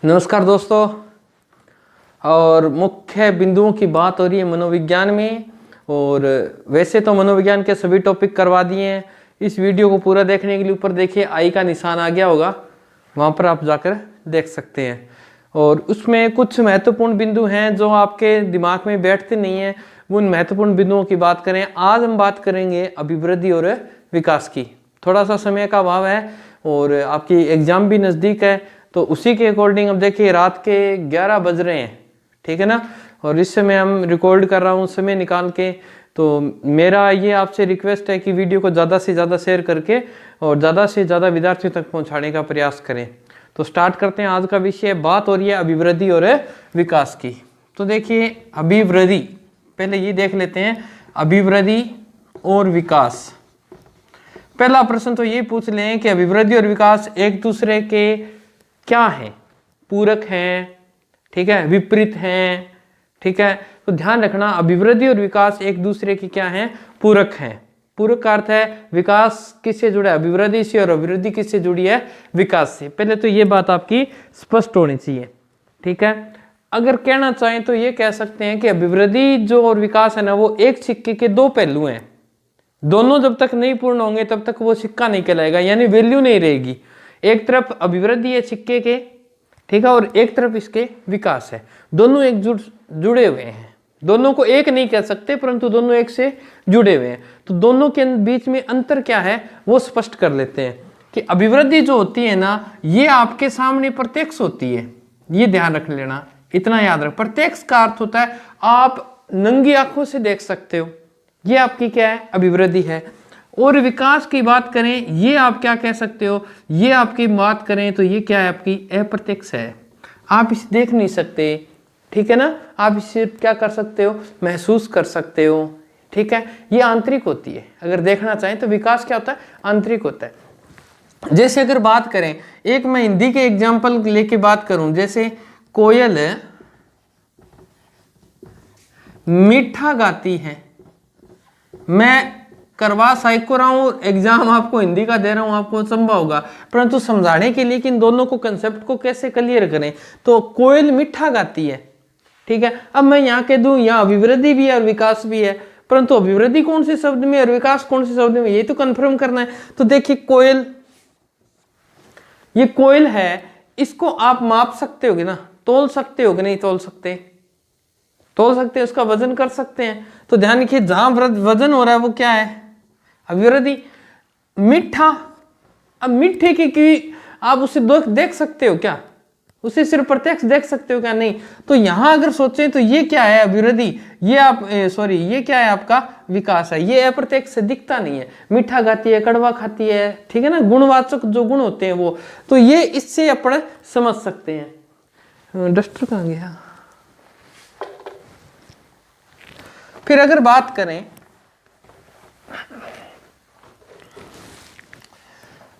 नमस्कार दोस्तों। और मुख्य बिंदुओं की बात हो रही है मनोविज्ञान में, और वैसे तो मनोविज्ञान के सभी टॉपिक करवा दिए हैं। इस वीडियो को पूरा देखने के लिए ऊपर देखिए आई का निशान आ गया होगा, वहाँ पर आप जाकर देख सकते हैं। और उसमें कुछ महत्वपूर्ण बिंदु हैं जो आपके दिमाग में बैठते नहीं हैं, उन महत्वपूर्ण बिंदुओं की बात करें। आज हम बात करेंगे अभिवृद्धि और विकास की। थोड़ा सा समय का अभाव है और आपकी एग्जाम भी नज़दीक है, तो उसी के अकॉर्डिंग अब देखिए रात के 11 बज रहे हैं, ठीक है ना। और इस समय हम रिकॉर्ड कर रहा हूँ समय निकाल के। तो मेरा ये आपसे रिक्वेस्ट है कि वीडियो को ज़्यादा से ज़्यादा शेयर करके और ज़्यादा से ज़्यादा विद्यार्थियों तक पहुँचाने का प्रयास करें। तो स्टार्ट करते हैं। आज का विषय बात हो रही है अभिवृद्धि और विकास की। तो देखिए अभिवृद्धि, पहले ये देख लेते हैं अभिवृद्धि और विकास। पहला प्रश्न तो ये पूछ लें कि अभिवृद्धि और विकास एक दूसरे के क्या हैं? पूरक हैं, ठीक है, विपरीत हैं, ठीक है। तो ध्यान रखना अभिवृद्धि और विकास एक दूसरे की क्या हैं? पूरक हैं। पूरक का अर्थ है विकास किससे जुड़ा है? अभिवृद्धि से, और अभिवृद्धि किससे जुड़ी है? विकास से। पहले तो ये बात आपकी स्पष्ट होनी चाहिए, ठीक है। अगर कहना चाहें तो ये कह सकते हैं कि अभिवृद्धि जो और विकास है ना, वो एक सिक्के के दो पहलू हैं। दोनों जब तक नहीं पूर्ण होंगे तब तक वो सिक्का नहीं कहलाएगा, यानी वैल्यू नहीं रहेगी। एक तरफ अभिवृद्धि है सिक्के के, ठीक है, और एक तरफ इसके विकास है। दोनों एक जुड़े हुए हैं। दोनों को एक नहीं कह सकते, परंतु दोनों एक से जुड़े हुए हैं। तो दोनों के बीच में अंतर क्या है वो स्पष्ट कर लेते हैं कि अभिवृद्धि जो होती है ना, ये आपके सामने प्रत्यक्ष होती है। ये ध्यान रख लेना, इतना याद रख। प्रत्यक्ष का अर्थ होता है आप नंगी आंखों से देख सकते हो, ये आपकी क्या है? अभिवृद्धि है। और विकास की बात करें, ये आप क्या कह सकते हो? ये आपकी बात करें तो ये क्या है? आपकी अप्रत्यक्ष है। आप इसे देख नहीं सकते, ठीक है ना। आप इसे क्या कर सकते हो? महसूस कर सकते हो, ठीक है। ये आंतरिक होती है। अगर देखना चाहें तो विकास क्या होता है? आंतरिक होता है। जैसे अगर बात करें, एक मैं हिंदी के एग्जाम्पल लेके बात करूं, जैसे कोयल मीठा गाती है। मैं करवा साइको रहा हूँ, एग्जाम आपको हिंदी का दे रहा हूँ, आपको संभव होगा, परंतु समझाने के लिए कि इन दोनों को कंसेप्ट को कैसे क्लियर करें। तो कोयल मीठा गाती है, ठीक है। अब मैं यहाँ कह दूं यहाँ अभिवृद्धि भी है और विकास भी है, परंतु अभिवृद्धि कौन से शब्द में और विकास कौन से शब्द में, ये तो कंफर्म करना है। तो देखिए कोयल, ये कोयल है, इसको आप माप सकते होगे ना, तोल सकते हो कि नहीं तोल सकते? तोल सकते हैं, उसका वजन कर सकते हैं। तो ध्यान रखिए जहां वजन हो रहा है वो क्या है? अभिवृद्धि। मीठा, अब मीठे की आप उसे देख सकते हो क्या? उसे सिर्फ प्रत्यक्ष देख सकते हो क्या? नहीं। तो यहां अगर सोचें तो ये क्या है? अभिवृद्धि। ये आप ये क्या है? आपका विकास है। ये अप्रत्यक्ष से दिखता नहीं है। मीठा गाती है, कड़वा खाती है, ठीक है ना, गुणवाचक जो गुण होते हैं वो। तो ये इससे अपन समझ सकते हैं। डस्टर कहाँ गया? फिर अगर बात करें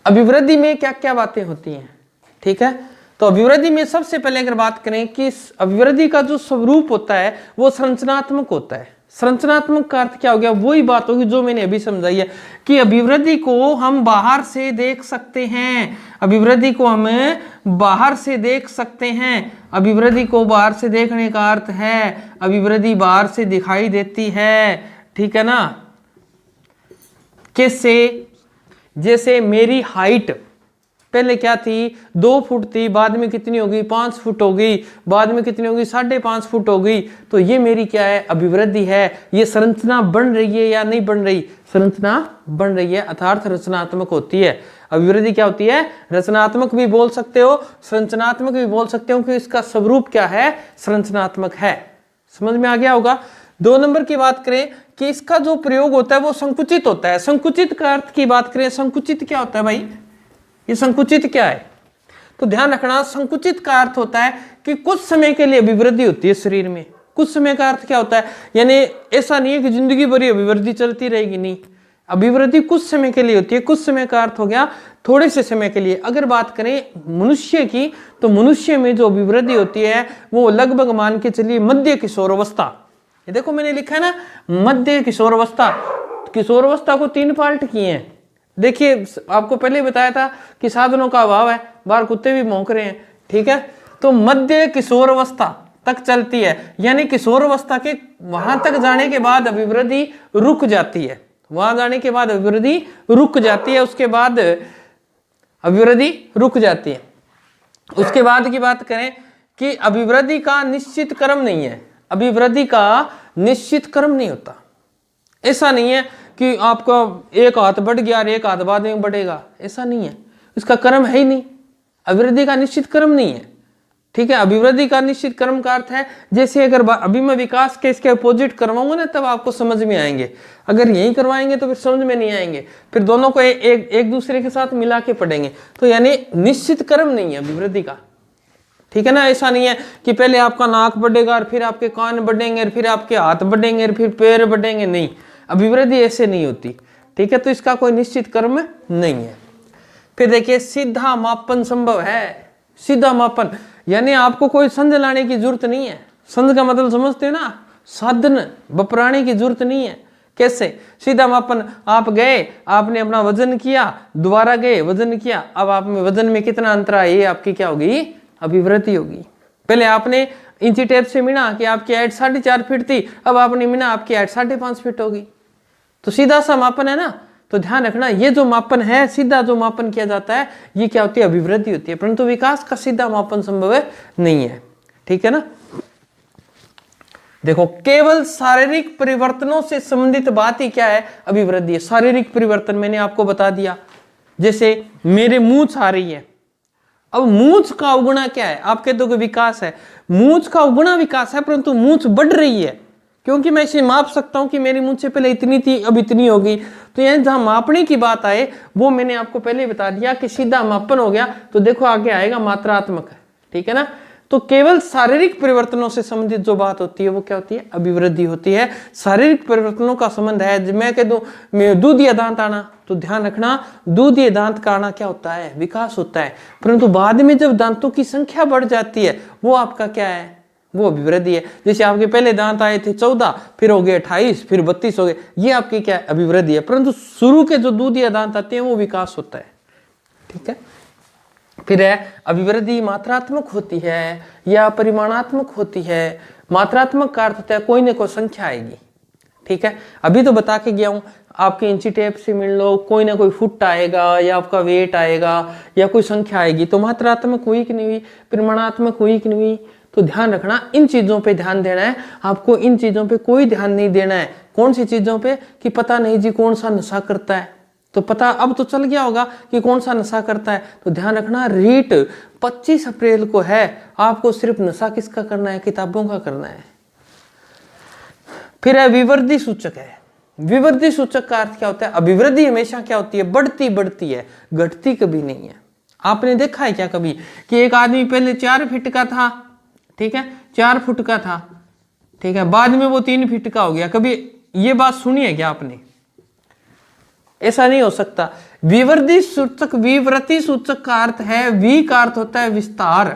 अभिवृद्धि में क्या क्या बातें होती हैं, ठीक है। तो अभिवृद्धि में सबसे पहले अगर बात करें कि अभिवृद्धि का जो स्वरूप होता है वो संरचनात्मक होता है। संरचनात्मक का अर्थ क्या हो गया? वही बात होगी जो मैंने अभी समझाई है कि अभिवृद्धि को हम बाहर से देख सकते हैं। अभिवृद्धि को हम बाहर से देख सकते हैं। अभिवृद्धि को बाहर से देखने का अर्थ है अभिवृद्धि बाहर से दिखाई देती है, ठीक है ना। कैसे? जैसे मेरी हाइट पहले क्या थी? 2 फुट थी, बाद में कितनी हो गई? 5 फुट हो गई, बाद में कितनी हो गई? 5.5 फुट हो गई। तो ये मेरी क्या है? अभिवृद्धि है। ये संरचना बन रही है या नहीं बन रही? संरचना बन रही है, अर्थात रचनात्मक होती है। अभिवृद्धि क्या होती है? रचनात्मक भी बोल सकते हो, संरचनात्मक भी बोल सकते हो, कि इसका स्वरूप क्या है? संरचनात्मक है। समझ में आ गया होगा। 2 नंबर की बात करें कि इसका जो प्रयोग होता है वो संकुचित होता है। संकुचित का अर्थ की बात करें, संकुचित क्या होता है भाई? ये संकुचित क्या है? तो ध्यान रखना, संकुचित का अर्थ होता है कि कुछ समय के लिए अभिवृद्धि होती है शरीर में। कुछ समय का अर्थ क्या होता है? यानी ऐसा नहीं है कि जिंदगी भर अभिवृद्धि चलती रहेगी, नहीं। अभिवृद्धि कुछ समय के लिए होती है। कुछ समय का अर्थ हो गया थोड़े से समय के लिए। अगर बात करें मनुष्य की, तो मनुष्य में जो अभिवृद्धि होती है वो लगभग मान के चलिए मध्य किशोरावस्था। ये देखो मैंने लिखा है ना, मध्य किशोरावस्था। किशोरावस्था को 3 पार्ट किए हैं। देखिए आपको पहले ही बताया था कि साधनों का अभाव है, बाहर कुत्ते भी भौंक रहे हैं, ठीक है। तो मध्य किशोरावस्था तक चलती है, यानी किशोरावस्था के वहां तक जाने के बाद अभिवृद्धि रुक जाती है, वहां जाने के बाद अभिवृद्धि रुक जाती है, उसके बाद अभिवृद्धि रुक जाती है। उसके बाद की बात करें कि अभिवृद्धि का निश्चित क्रम नहीं है, अभिवृद्धि का निश्चित क्रम नहीं होता। ऐसा नहीं है कि आपका एक हाथ बढ़ गया और एक हाथ बाद में बढ़ेगा, ऐसा नहीं है, इसका क्रम है ही नहीं, अभिवृद्धि का निश्चित क्रम नहीं है। ठीक है, अभिवृद्धि का निश्चित क्रम का अर्थ है जैसे अगर अभी मैं विकास के इसके अपोजिट करवाऊंगा ना तब आपको समझ में आएंगे, अगर यही करवाएंगे तो फिर समझ में नहीं आएंगे, फिर दोनों को एक दूसरे के साथ मिला के पढ़ेंगे। तो यानी निश्चित क्रम नहीं है अभिवृद्धि का। ठीक है ना, ऐसा नहीं है कि पहले आपका नाक बढ़ेगा और फिर आपके कान बढ़ेंगे और फिर आपके हाथ बढ़ेंगे और फिर पैर बढ़ेंगे, नहीं, अभिवृद्धि ऐसे नहीं होती। ठीक है, तो इसका कोई निश्चित क्रम नहीं है। फिर देखिए सीधा मापन संभव है, सीधा मापन यानी आपको कोई संध लाने की जरूरत नहीं है। संध का मतलब समझते हो ना, साधन बपराने की जरूरत नहीं है। कैसे सीधा मापन, आप गए, आपने अपना वजन किया, दोबारा गए वजन किया, अब आप में वजन में कितना अंतर है, ये आपकी क्या होगी, अभिवृद्धि होगी। पहले आपने इंची टेप से मिना कि आपकी हाइट 4.5 फीट थी, अब आपने मिना आपकी हाइट 5.5 फीट होगी, तो सीधा सा मापन है ना। तो ध्यान रखना ये जो मापन है, सीधा जो मापन किया जाता है, ये क्या होती है, अभिवृद्धि होती है, परंतु विकास का सीधा मापन संभव नहीं है। ठीक है ना। देखो केवल शारीरिक परिवर्तनों से संबंधित बात ही क्या है, अभिवृद्धि है। शारीरिक परिवर्तन मैंने आपको बता दिया, जैसे मेरे मूंछ आ रही है, अब मूंछ का उगना क्या है, आप कहते हो कि विकास है, मूंछ का उगना विकास है, परंतु मूंछ बढ़ रही है, क्योंकि मैं इसे माप सकता हूं कि मेरी मूंछ से पहले इतनी थी अब इतनी होगी। तो यहाँ जहां मापने की बात आए वो मैंने आपको पहले बता दिया कि सीधा मापन हो गया, तो देखो आगे आएगा मात्रात्मक। ठीक है ना, तो केवल शारीरिक परिवर्तनों से संबंधित जो बात होती है वो क्या होती है, अभिवृद्धि होती है। शारीरिक परिवर्तनों का संबंध है, मैं कह दूं दूधिया दांत आना, तो ध्यान रखना दूधिया दांत का आना क्या होता है, विकास होता है, परंतु बाद में जब दांतों की संख्या बढ़ जाती है वो आपका क्या है, वो अभिवृद्धि है। जैसे आपके पहले दांत आए थे 14, फिर हो गए 28, फिर 32 हो गए, ये आपकी क्या है, अभिवृद्धि है। परंतु शुरू के जो दूधिया दांत आते हैं वो विकास होता है। ठीक है, फिर है अभिवृद्धि मात्रात्मक होती है या परिमाणात्मक होती है। मात्रात्मक का अर्थ होता है कोई ना कोई संख्या आएगी। ठीक है, अभी तो बता के गया हूं, आपके इंची टेप से मिल लो, कोई ना कोई फुट आएगा या आपका वेट आएगा या कोई संख्या आएगी, तो मात्रात्मक हुई कि नहीं हुई, परिमाणात्मक हुई कि नहीं हुई। तो ध्यान रखना, इन चीजों पे ध्यान देना है आपको, इन चीजों पे कोई ध्यान नहीं देना है। कौन सी चीजों पे, कि पता नहीं जी कौन सा नशा करता है, तो पता अब तो चल गया होगा कि कौन सा नशा करता है। तो ध्यान रखना, रीट 25 अप्रैल को है, आपको सिर्फ नशा किसका करना है, किताबों का करना है। फिर है विवृद्धि सूचक है। विवृद्धि सूचक का अर्थ क्या होता है, अभिवृद्धि हमेशा क्या होती है, बढ़ती बढ़ती है, घटती कभी नहीं है। आपने देखा है क्या कभी कि एक आदमी पहले 4 फीट का था, ठीक है, 4 फुट का था, ठीक है, बाद में वो 3 फीट का हो गया, कभी ये बात सुनी है क्या आपने? ऐसा नहीं हो सकता। विवृद्धि सूचक, विवृद्धि सूचक का अर्थ है, वी का अर्थ होता है विस्तार,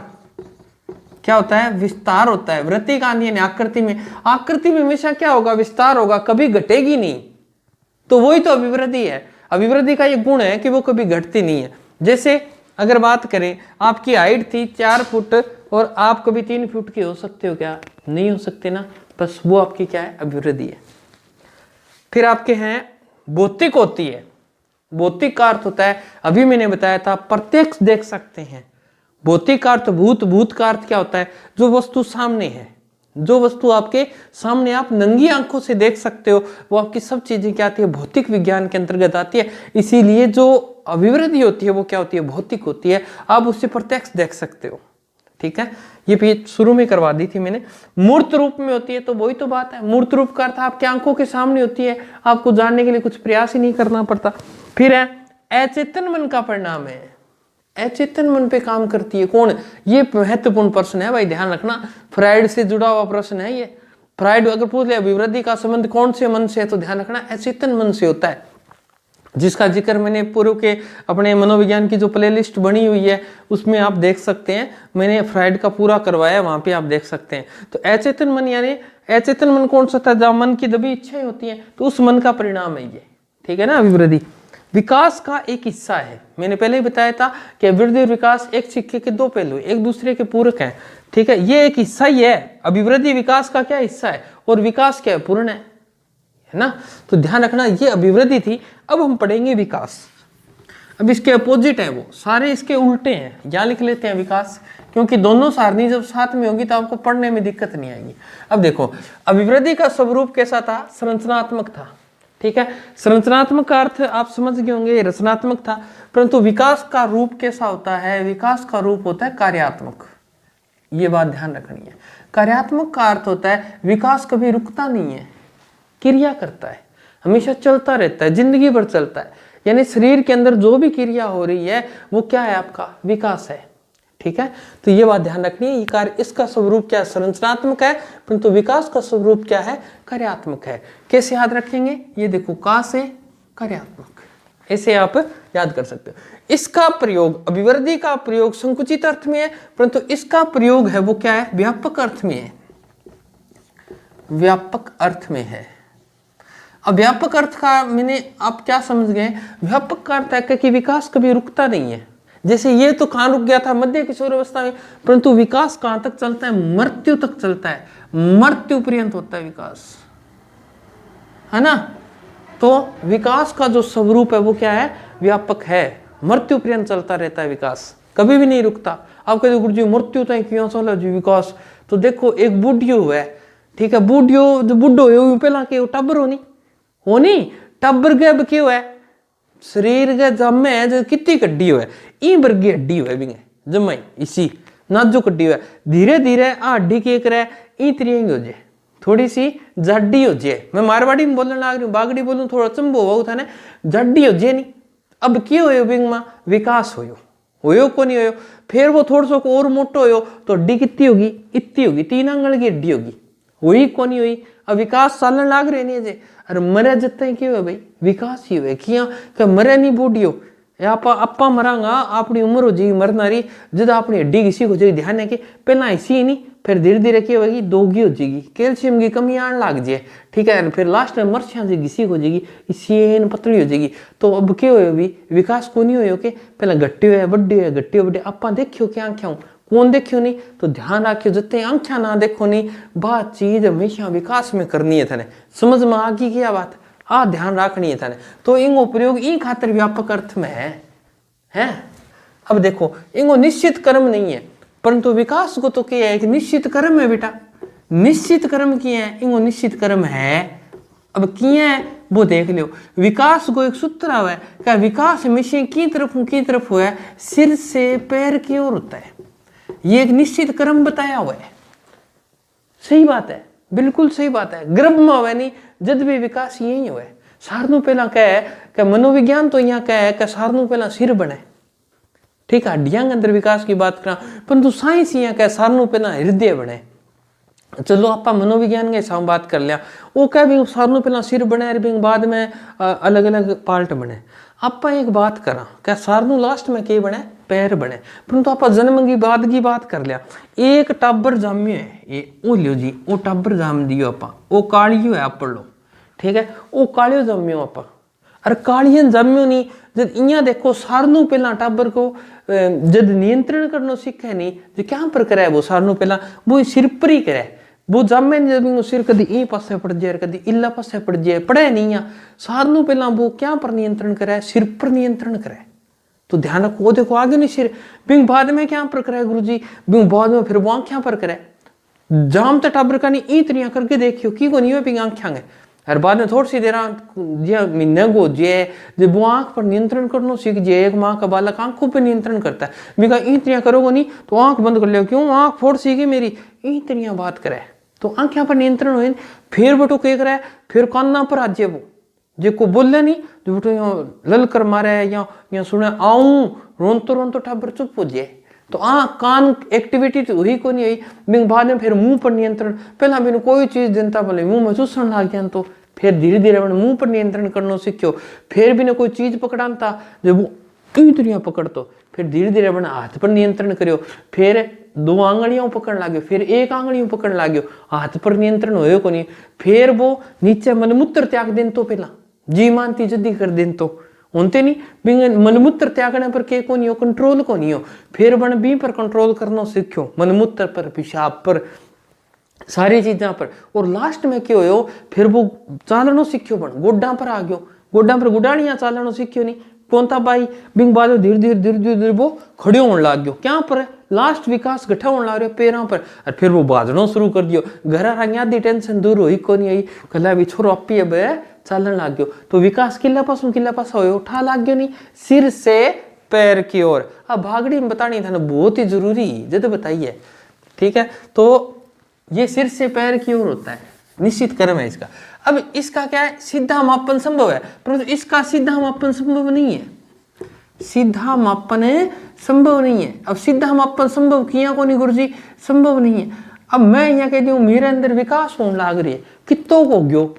क्या होता है, विस्तार होता है। वृत्ति का यानी आकृति में, आकृति में हमेशा क्या होगा, विस्तार होगा, कभी घटेगी नहीं, तो वही तो अभिवृद्धि है। अभिवृद्धि का ये गुण है कि वो कभी घटती नहीं है। जैसे अगर बात करें, आपकी हाइट थी 4 फुट और आप कभी 3 फुट की हो सकते हो क्या, नहीं हो सकते ना, बस वो आपकी क्या है, अभिवृद्धि है। फिर आपके हैं भौतिक होती है। भौतिक का अर्थ होता है, अभी मैंने बताया था, प्रत्यक्ष देख सकते हैं। भौतिक का अर्थ भूत, भूत का अर्थ क्या होता है, जो वस्तु सामने है, जो वस्तु आपके सामने आप नंगी आंखों से देख सकते हो, वो आपकी सब चीजें क्या आती है, भौतिक विज्ञान के अंतर्गत आती है। इसीलिए जो अभिवृद्धि होती है वो क्या होती है, भौतिक होती है, आप उससे प्रत्यक्ष देख सकते हो। ठीक है, ये भी शुरू में करवा दी थी मैंने। मूर्त रूप में होती है, तो वही तो बात है, मूर्त रूप का अर्थ आपकी आंखों के सामने होती है, आपको जानने के लिए कुछ प्रयास ही नहीं करना पड़ता। फिर है अचेतन मन का परिणाम है। अचेतन मन पे काम करती है कौन, ये महत्वपूर्ण प्रश्न है भाई, ध्यान रखना, फ्राइड से जुड़ा हुआ प्रश्न है ये। फ्राइड अगर पूछ ले अभिवृद्धि का संबंध कौन से मन से है, तो ध्यान रखना अचेतन मन से होता है, जिसका जिक्र मैंने पूर्व के अपने मनोविज्ञान की जो प्लेलिस्ट बनी हुई है उसमें आप देख सकते हैं, मैंने फ्राइड का पूरा करवाया, वहां पे आप देख सकते हैं। तो अचेतन मन यानी अचेतन मन कौन सा था, जहां मन की दबी इच्छाएं होती हैं, तो उस मन का परिणाम है ये। ठीक है ना, अभिवृद्धि। विकास का एक हिस्सा है। मैंने पहले ही बताया था कि वृद्धि और विकास एक सिक्के के दो पहलू, एक दूसरे के पूरक हैं, ठीक है। ये एक हिस्सा ही है, अभिवृद्धि विकास का क्या हिस्सा है, और विकास क्या है, पूर्ण है ना। तो ध्यान रखना, ये अभिवृद्धि थी। अब हम पढ़ेंगे विकास। अब इसके अपोजिट है, वो सारे इसके उल्टे हैं। यहाँ लिख लेते हैं विकास, क्योंकि दोनों सारणी जब साथ में होगी तो आपको पढ़ने में दिक्कत नहीं आएगी। अब देखो, अभिवृद्धि का स्वरूप कैसा था, संरचनात्मक था, ठीक है। संरचनात्मक का अर्थ आप समझ गए होंगे, रचनात्मक था। परंतु विकास का रूप कैसा होता है, विकास का रूप होता है कार्यात्मक। ये बात ध्यान रखनी है। कार्यात्मक का अर्थ होता है विकास कभी रुकता नहीं है, क्रिया करता है, हमेशा चलता रहता है, जिंदगी भर चलता है। यानी शरीर के अंदर जो भी क्रिया हो रही है वो क्या है, आपका विकास है, ठीक है। तो ये बात ध्यान रखनी है। ये कार्य, इसका स्वरूप क्या है, संरचनात्मक है, परंतु विकास का स्वरूप क्या है, कार्यात्मक है। कैसे याद रखेंगे, ये देखो, का से कार्यात्मक, ऐसे आप याद कर सकते हो। इसका प्रयोग, अभिवृद्धि का प्रयोग संकुचित अर्थ में है, परंतु इसका प्रयोग है वो क्या है, व्यापक अर्थ में है, व्यापक अर्थ में है। अब व्यापक अर्थ का मैंने, आप क्या समझ गए, व्यापक का अर्थ है कि विकास कभी रुकता नहीं है। जैसे ये तो कहां रुक गया था, मध्य किशोर अवस्था में, परंतु विकास कहां तक चलता है, मृत्यु तक चलता है, मृत्यु पर्यंत होता है विकास, है ना। तो विकास का जो स्वरूप है वो क्या है, व्यापक है, मृत्यु पर्यंत चलता रहता है विकास, कभी भी नहीं रुकता। आप कहते गुरु जी मृत्यु तो क्यों चला जी विकास, तो देखो एक बूढ़ियो है, ठीक है, बूढ़ियो जो बुढ़ो हो पहला के टब्बर होनी टब्बर के अब क्यों है, शरीर के जमे है जो कितनी कड्डी है, ई वर्गी हड्डी है भी जमाई इसी नाजुक हड्डी है। धीरे धीरे आ हड्डी के करे ई त्रियंग हो जाए, थोड़ी सी जड्डी हो जाए। मैं मारवाड़ी में बोलने लग रही हूँ, बागड़ी बोलूँ थोड़ा चंबो हो था ना, जड्डी हो जाए नहीं। अब क्यों हो बिंग में विकास होयो को नहीं होयो, फिर वो थोड़ा सा और मोटो होयो तो हड्डी कितनी होगी, इतनी होगी, 3 आंगल की हड्डी होगी, हुई को नहीं हुई। अब विकास चलने लाग रहे नहीं जे, अरे मरे जितने क्यों है भाई, विकास ही हुए क्या मरे नहीं बूढ़ियो, आपा मरांगा अपनी उम्र हो जाएगी मरनारी, जब अपनी हड्डी किसी हो जाएगी, ध्यान है कि पहला ऐसी ही नहीं, फिर धीरे धीरे क्या होगी, दोगी हो जाएगी, कैल्शियम की कमी आने लग जाए, ठीक है, फिर लास्ट में मर्शिया से घिसी हो जाएगी, इसी पतली हो जाएगी। तो अब क्या हो भी विकास को नहीं हो के पहला गट्टे हुए बड्डे हुए, गट्टे बड्डे आपा देखियो क्या आंखें कौन देखियो नहीं, तो ध्यान रखियो जितने आंखा ना देखो नहीं, बात चीज हमेशा विकास में करनी है थाने, समझ में आ गई क्या बात, आ ध्यान रखनी है थाने। तो इंगो प्रयोग ई खातिर व्यापक अर्थ में है। अब देखो इंगो निश्चित कर्म नहीं है, परंतु विकास को तो क्या है कि निश्चित कर्म है बेटा, निश्चित कर्म किए है, इंगो निश्चित कर्म है। अब किए है वो देख लो, विकास को एक सूत्र हुआ है क्या, विकास हमेशा की तरफ हुआ है, सिर से पैर की ओर होता है, ये एक निश्चित क्रम बताया हुआ है। सही बात है, बिल्कुल सही बात है, गर्भ में हुआ नहीं, जब भी विकास यही हुआ है। सारनु पहला क्या है कि मनोविज्ञान तो यहाँ क्या है कि सारनु पहला सिर बने, ठीक है, हड्डियां के अंदर विकास की बात करा, परंतु साइंस यहाँ क्या सारनु पहला हृदय बने। चलो आप मनोविज्ञान के हिसाब बात कर लिया, वो क्या भी सारनु पहला सिर बने, बाद में अलग अलग पार्ट बने। आप एक बात करा क्या सारनु लास्ट में क्या बने, पैर बने, परंतु आप जन्म की बात कर लिया, एक टाबर जामियो है, ये ओ लियो जी, वो टाबर जाम दियो आप, वो कालियो है आप पढ़ लो, ठीक है, वो कालियो जामियो आप, अरे कालियन जामियो नहीं, जब इं देखो सारनु पहला टाबर को जब नियंत्रण करना सीखे नहीं, जो क्या पर करे वो सारनु पहला वो सिर पर ही करे, वो जामे जब वो सिर कदी ई पासे पड़ जाए, कदी इला पासे पड़ जाए, पढ़े नहीं आ, सारनु पहला वो क्या पर नियंत्रण करे, सिर पर नियंत्रण करे। तो ध्यान रखो, वो देखो आगे नहीं सिर, बिंग बाद में क्या पर करे गुरु जी, बिंग बाद में फिर वो आंखियां पर करे, जाम तो टाबर का नहीं इतनिया करके देखियो की को नहीं हो बिंग आंखियां है, और बाद में थोड़ी सी देर महीने को जे जब वो आंख पर नियंत्रण करना सीख जाए, एक माँ का बालक आंखों पर नियंत्रण करता है, बिंगा इतनिया करोगे नहीं तो आंख बंद कर लो, क्यों आंख फोड़ सीखी मेरी, इतनिया बात करे तो आंखियां पर नियंत्रण हो, फिर बटो क्या करे, फिर कान्ना पर आ जाए वो जो को बोले नहीं, जो बटो यहाँ ललकर मारे या सुने आऊं रोनतो टाबर चुप हो जाए, तो कान एक्टिविटी तो हुई को नहीं हुई, बिंग बाद में फिर मुंह पर नियंत्रण, पहला मैंने कोई चीज जनता बोले मुंह में चूसण लग गया, तो फिर धीरे धीरे मुंह पर नियंत्रण करना सीखो, फिर भी ने कोई चीज पकड़ाता जब वो दुनिया पकड़, तो फिर धीरे धीरे अपने हाथ पर नियंत्रण करो, फिर 2 आंगलियों पकड़ लाग्यो, फिर 1 आंगलियों पकड़ लाग्यो, हाथ पर नियंत्रण होयो को नहीं, फिर वो नीचे मनमूत्र त्याग देन, तो पहला जी मानती जल्दी कर देन, तो होते नहीं बिंग मनमूत्र त्यागने पर के को नहीं हो, कंट्रोल को नहीं हो, फिर बन बी पर कंट्रोल करना सीखो, मनमूत्र पर, पेशाब पर, सारी चीजा पर। और लास्ट में क्या हो, फिर वो चालनो सीखो बन, गोड्डा पर आ गयो, गोड्डा पर गुडानिया चालनो सीखो नहीं, कौनता भाई बिंग बाद धीरे धीरे धीरे धीरे धीरे वो खड़े होने लग गयो, क्या पर लास्ट विकास गठा होने लग रहा पैरों पर। और फिर वो बाजनो शुरू कर दियो, घर आधी टेंशन दूर हुई को नहीं आई, कला भी छोरो अपी अब चालन लग गयो। तो विकास किला पास हो उठा लग गयो नहीं, सिर से पैर की ओर। अब भागड़ी में बतानी था ना, बहुत ही जरूरी जब बताइए, ठीक है। तो ये सिर से पैर की ओर होता है, निश्चित क्रम है इसका। अब इसका क्या है, सीधा मापन संभव है, परंतु इसका सीधा मापन संभव नहीं है, सीधा मापन संभव नहीं है। अब सीधा मापन संभव किया को नहीं गुरुजी, संभव नहीं है। अब मैं यहाँ कहती हूँ मेरे अंदर विकास होने लग रही है, कितों को गयो,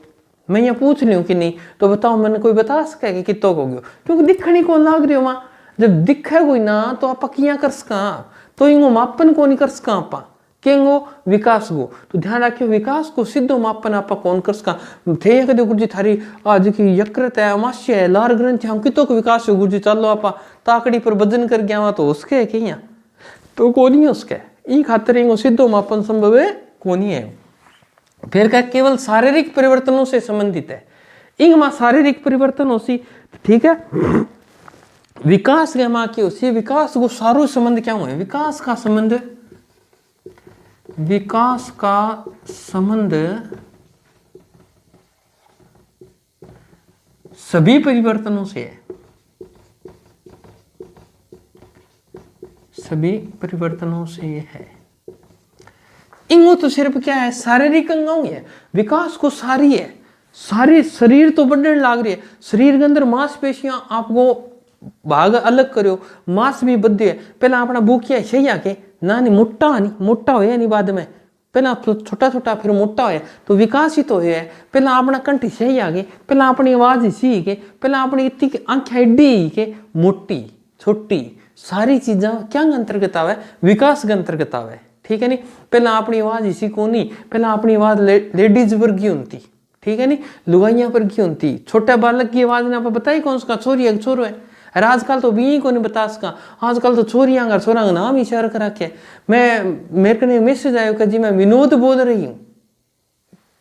मैं यहाँ पूछ रही हूँ कि नहीं, तो बताओ मैंने कोई बता सके कि कितों को गयो, क्योंकि दिखनी को लग रही हो वहां, जब दिखे कोई ना तो आप किया कर सका, तो इनको मापन को नहीं कर सका आप केंगो विकास को। तो ध्यान रखियो, विकास को सिद्धो मापन आप कौन कर सका थे कदे गुरुजी थारी आज की यकृत है, अमाश्य है, लार ग्रंथि, हम कितो को विकास हो गुरुजी, चलो आप ताकड़ी पर वजन कर गया वहां, तो उसके है क्या, तो को नहीं उसके, ई खातिर इनको सिद्धो मापन संभव है को नहीं है। फिर क्या, केवल शारीरिक परिवर्तनों से संबंधित है, इंग मां शारीरिक परिवर्तन होसी, ठीक है। विकास के मां की होसी, विकास को सारो संबंध क्या हुए, विकास का संबंध सभी परिवर्तनों से है, सभी परिवर्तनों से है। इंगो तो सिर्फ क्या है, शारीरिक अंगों है, विकास को सारी है, सारी शरीर तो बढ़ने लाग रही है, शरीर के अंदर मांसपेशियां आपको भाग अलग करो, मांस भी बढ़े है। पहला अपना भूखिया सही आके ना नहीं मोटा होया नहीं, बाद में पहला छोटा छोटा फिर मोटा होया, तो विकास ही तो है। पहला अपना कंठ सही आगे, पहला अपनी आवाज ही सी के, पहला अपनी इतनी आंखें एडी के मोटी छोटी, सारी चीजा क्या अंतर्गत आवे, विकास के अंतर्गत आवे, ठीक है नहीं। पहला अपनी आवाज इसी को नहीं, पहला अपनी आवाज लेडीज पर की होती, ठीक है नहीं, लुगाइया पर की होती, छोटे बालक की आवाज ने आप बताई कौन सा छोरी है छोरो है। अरे आजकल तो भी को नहीं बता सका, आजकल तो छोरियां का छोरा का नाम ही शेयर करा के। मेरे को मैसेज आयो कि जी मैं विनोद बोल रही हूँ,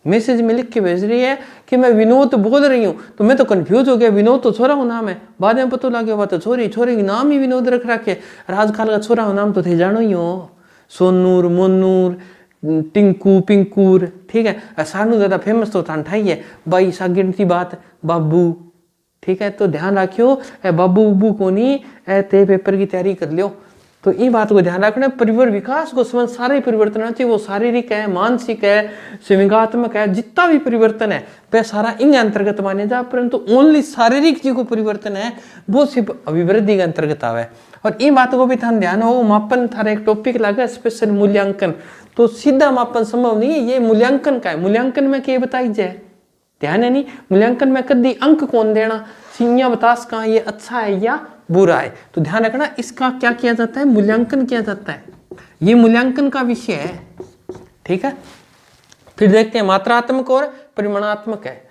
मैसेज में लिख के भेज रही है कि मैं विनोद बोल रही हूँ, तो मैं तो कंफ्यूज हो गया, विनोद तो छोरा का नाम है, बाद में पता लगे बात तो छोरी की नाम ही विनोद रख रखे। और आजकल का छोरा का नाम तो थे जानो ही हो, सोनूर, मोनूर, टिंकू, पिंकूर, ठीक है। सानू ज्यादा फेमस तो था है बाई सागिनती बात बाबू, ठीक है। तो ध्यान रखियो, बाबू उबू को नहीं ते पेपर की तैयारी कर लियो। तो इन बात को ध्यान रखना, परिवार विकास को संबंध सारे परिवर्तन है, वो शारीरिक है, मानसिक है, संवेगात्मक है, जितना भी परिवर्तन है वह सारा इन अंतर्गत माने जा, परंतु ओनली शारीरिक जो परिवर्तन है वो सिर्फ अभिवृद्धि के अंतर्गत आवे। और इन बातों को भी ध्यान हो, मापन थारा एक टॉपिक लगा स्पेशल मूल्यांकन, तो सीधा मापन संभव नहीं है, ये मूल्यांकन का है। मूल्यांकन में क्या बताई जाए, ध्यान है नहीं, मूल्यांकन में कभी अंक कौन देना, सिंह बता सका ये अच्छा है या बुरा है। तो ध्यान रखना, इसका क्या किया जाता है, मूल्यांकन किया जाता है, ये मूल्यांकन का विषय है, ठीक है। फिर देखते हैं मात्रात्मक और परिमाणात्मक है,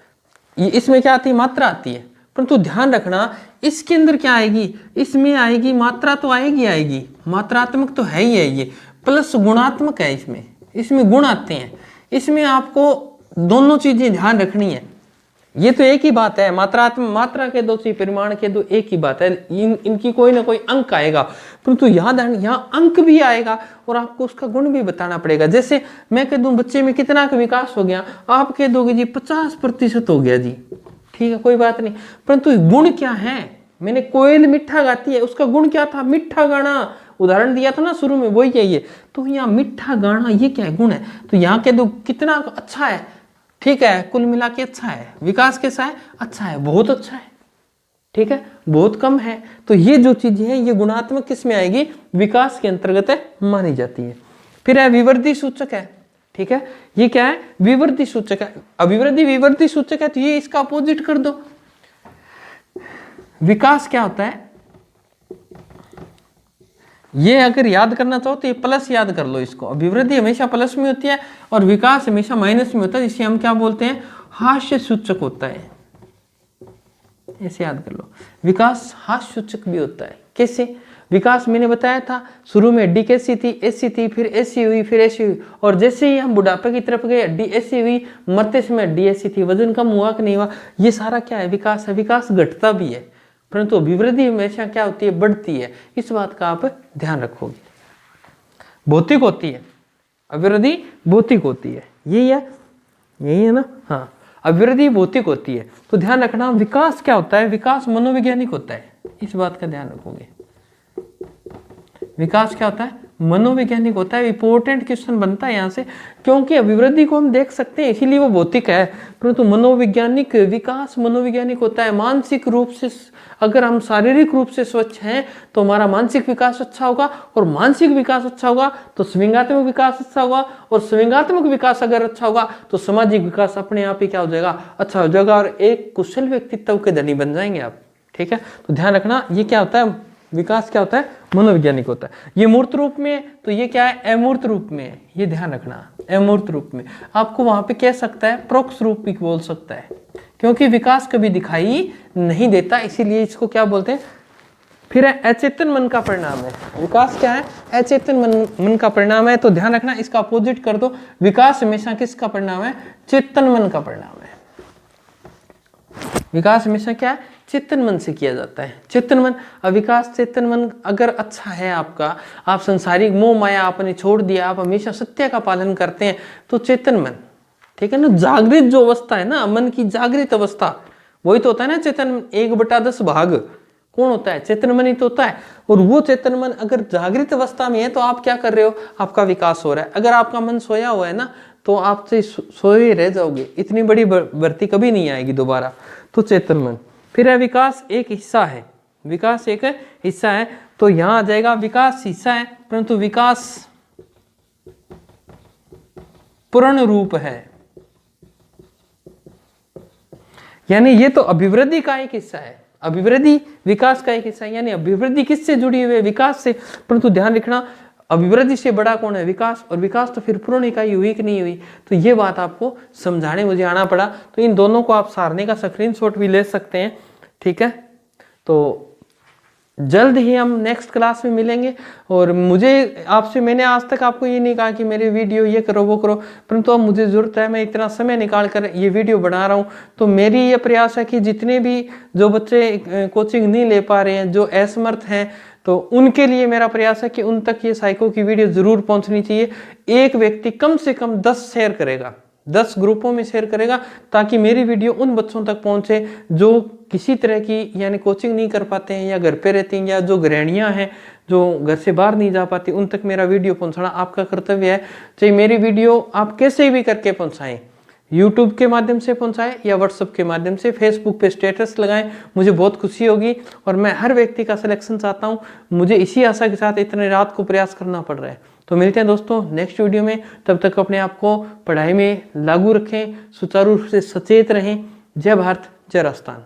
ये इसमें क्या आती है, मात्रा आती है, परंतु ध्यान रखना इसके अंदर क्या आएगी, इसमें आएगी मात्रा तो आएगी, मात्रात्मक तो है ही है ये, प्लस गुणात्मक है, इसमें गुण आते हैं, इसमें आपको दोनों चीजें ध्यान रखनी है। ये तो एक ही बात है, मात्रा के दो सी परिमाण के दो एक ही बात है, इनकी कोई ना कोई अंक आएगा, परंतु यहाँ अंक भी आएगा और आपको उसका गुण भी बताना पड़ेगा। जैसे मैं कह दूं बच्चे में कितना का विकास हो गया, आप कह दोगे जी 50% हो गया जी, ठीक है कोई बात नहीं, परंतु गुण क्या है, मैंने कोयल मीठा गाती है, उसका गुण क्या था, मीठा गाना, उदाहरण दिया था ना शुरू में, वही है। तो यहाँ मीठा गाना ये क्या है, गुण है। तो यहाँ कह दो कितना अच्छा है, ठीक है, कुल मिला के अच्छा है। विकास कैसा है, अच्छा है, बहुत अच्छा है, ठीक है, बहुत कम है। तो ये जो चीजें हैं ये गुणात्मक किस में आएगी, विकास के अंतर्गत मानी जाती है। फिर है विवृद्धि सूचक है, ठीक है, ये क्या है, विवृद्धि सूचक है। अभिवृद्धि विवृद्धि सूचक है, तो ये इसका अपोजिट कर दो। विकास क्या होता है, ये अगर याद करना चाहो तो ये प्लस याद कर लो इसको। अभिवृद्धि हमेशा प्लस में होती है और विकास हमेशा माइनस में होता है, जिसे हम क्या बोलते हैं, हास्य सूचक होता है, ऐसे याद कर लो। विकास हास्य सूचक भी होता है। कैसे? विकास मैंने बताया था शुरू में हड्डी कैसी थी, ऐसी थी, फिर ऐसी हुई, फिर ऐसी हुई, और जैसे ही हम बुढ़ापे की तरफ गए हड्डी ऐसी हुई, मरते समय हड्डी ऐसी थी, वजन कम हुआ कि नहीं हुआ, ये सारा क्या है? विकास है। विकास घटता भी है, परंतु अभिवृद्धि हमेशा क्या होती है? बढ़ती है। इस बात का आप ध्यान रखोगे। भौतिक होती है, अभिवृद्धि भौतिक होती है, यही है ना? हाँ, अभिवृद्धि भौतिक होती है। तो ध्यान रखना, विकास क्या होता है? विकास मनोवैज्ञानिक होता है। इस बात का ध्यान रखोगे। विकास क्या होता है? मनोवैज्ञानिक होता है। इंपॉर्टेंट क्वेश्चन बनता है यहाँ से, क्योंकि अभिवृद्धि को हम देख सकते हैं इसीलिए वो भौतिक है, परंतु मनोवैज्ञानिक विकास मनोवैज्ञानिक होता है। मानसिक रूप से, अगर हम शारीरिक रूप से स्वच्छ हैं तो हमारा मानसिक विकास अच्छा होगा, और मानसिक विकास अच्छा होगा तो संवेगात्मक विकास अच्छा होगा, और संवेगात्मक विकास अगर अच्छा होगा तो सामाजिक विकास अपने आप ही क्या हो जाएगा? अच्छा हो जाएगा, और एक कुशल व्यक्तित्व के धनी बन जाएंगे आप। ठीक है, तो ध्यान रखना, ये क्या होता है? विकास क्या होता है? मनोवैज्ञानिक होता है। ये मूर्त रूप में, तो ये क्या है? अमूर्त रूप में। ये ध्यान रखना, अमूर्त रूप में। आपको वहां पे कह सकता है, परोक्ष रूप भी बोल सकता है, क्योंकि विकास कभी दिखाई नहीं देता, इसीलिए इसको क्या बोलते हैं? फिर अचेतन मन का परिणाम है। विकास क्या है? अचेतन मन का परिणाम है। तो ध्यान रखना, इसका अपोजिट कर दो। विकास हमेशा किसका परिणाम है? चेतन मन का परिणाम है। विकास हमेशा क्या है? चेतन मन से किया जाता है। चेतन मन, विकास चेतन मन अगर अच्छा है आपका, आप संसारिक मोह माया आपने छोड़ दिया, आप हमेशा सत्य का पालन करते हैं, तो चेतन मन, ठीक है ना? जागृत जो अवस्था है ना, मन की जागृत अवस्था, वही तो होता है ना चेतन। 1/10 भाग कौन होता है? चेतन मन ही तो होता है। और वो चेतन मन अगर जागृत अवस्था में है तो आप क्या कर रहे हो? आपका विकास हो रहा है। अगर आपका मन सोया हुआ है ना, तो आप सोए रह जाओगे, इतनी बड़ी भर्ती कभी नहीं आएगी दोबारा। तो चेतन मन। फिर है विकास एक हिस्सा है। विकास एक हिस्सा है, तो यहां आ जाएगा विकास हिस्सा है, परंतु विकास पूर्ण रूप है। यानी ये तो अभिवृद्धि का एक हिस्सा है, अभिवृद्धि विकास का एक हिस्सा है। यानी अभिवृद्धि किससे जुड़ी हुई है? विकास से। परंतु ध्यान रखना, अभिवृद्धि से बड़ा कौन है? विकास। और विकास तो फिर पूर्ण इकाई हुई कि नहीं हुई? तो ये बात आपको समझाने मुझे आना पड़ा। तो इन दोनों को आप सारने का स्क्रीनशॉट भी ले सकते हैं। ठीक है, तो जल्द ही हम नेक्स्ट क्लास में मिलेंगे। और मुझे आपसे, मैंने आज तक आपको ये नहीं कहा कि मेरी वीडियो ये करो वो करो, परंतु अब मुझे ज़रूरत है, मैं इतना समय निकाल कर ये वीडियो बना रहा हूँ। तो मेरी ये प्रयास है कि जितने भी जो बच्चे कोचिंग नहीं ले पा रहे हैं, जो असमर्थ हैं, तो उनके लिए मेरा प्रयास है कि उन तक ये साइको की वीडियो ज़रूर पहुँचनी चाहिए। एक व्यक्ति कम से कम 10 शेयर करेगा, 10 ग्रुपों में शेयर करेगा, ताकि मेरी वीडियो उन बच्चों तक पहुंचे जो किसी तरह की यानी कोचिंग नहीं कर पाते हैं, या घर पे रहती हैं, या जो गृहिणियां हैं जो घर से बाहर नहीं जा पाती, उन तक मेरा वीडियो पहुंचाना आपका कर्तव्य है। चाहे मेरी वीडियो आप कैसे भी करके पहुंचाएं, यूट्यूब के माध्यम से पहुंचाएं या व्हाट्सएप के माध्यम से, फेसबुक पे स्टेटस लगाएं, मुझे बहुत खुशी होगी। और मैं हर व्यक्ति का सिलेक्शन चाहता हूं, मुझे इसी आशा के साथ इतने रात को प्रयास करना पड़ रहा है। तो मिलते हैं दोस्तों नेक्स्ट वीडियो में। तब तक अपने आप को पढ़ाई में लागू रखें, सुचारू रूप से सचेत रहें। जय भारत, जय राजस्थान।